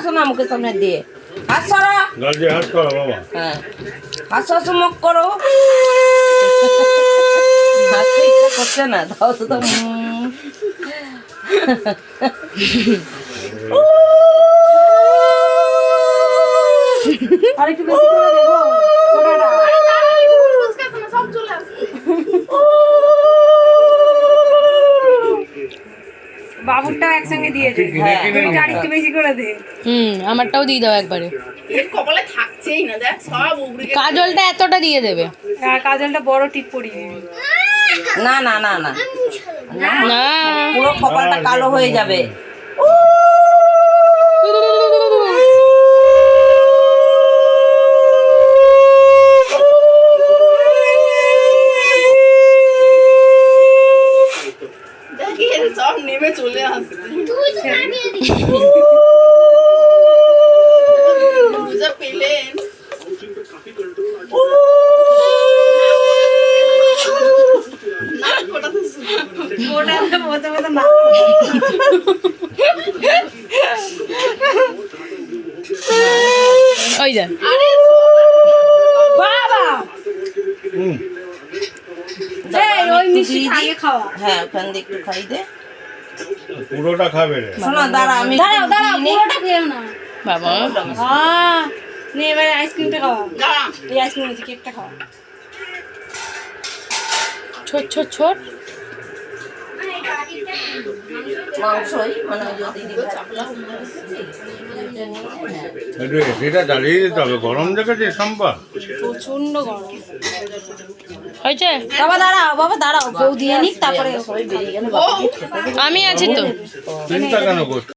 শোনা মুখের সামনে দিয়ে হাত সরা হাত করো বাবা। হ্যাঁ হাত সরা মুখ করো হাসতে ইচ্ছা করছে না তাও তো আরেকটু বেশি করে দেবো সব চলে আসছে বাবুরটাও একসঙ্গে দিয়ে দে তুমি আরেকটু বেশি করে দে আমারটাও দিয়ে দাও একবারে এর কপালে থাকছেই না দেখ সব উগড়ে কাজলটা এতটা দিয়ে দেবে হ্যাঁ কাজলটা বড় টিপ পরিয়ে দিবি না না না না না পুরো কপালটা কালো হয়ে যাবে সব নেমে চলে আসছে বুঝা পেলেন ওই যা বাবা ওই মিষ্টি আগে খাওয়া হ্যাঁ ওখান দিয়ে একটু খাই দে পুরোটা খাবে রে। শোনা দাঁড়া আমি দাঁড়াও পুরোটা খেও না বাবা নে এবারে আইসক্রিমটা খাওয়া এই আইসক্রিম আছে কেকটা খাওয়া ছোট ছোট ছোট মাংসই মানে যদি একটু এসিটা জ্বালিয়ে দিতে হবে, গরম দেখেছি সম্পা। প্রচন্ড গরম হয়েছে বাবা দাঁড়াও বউ দিয়ে নিক তারপরে সবাই বেরিয়ে গেলে আমি আছি তো চিন্তা কেন করছো?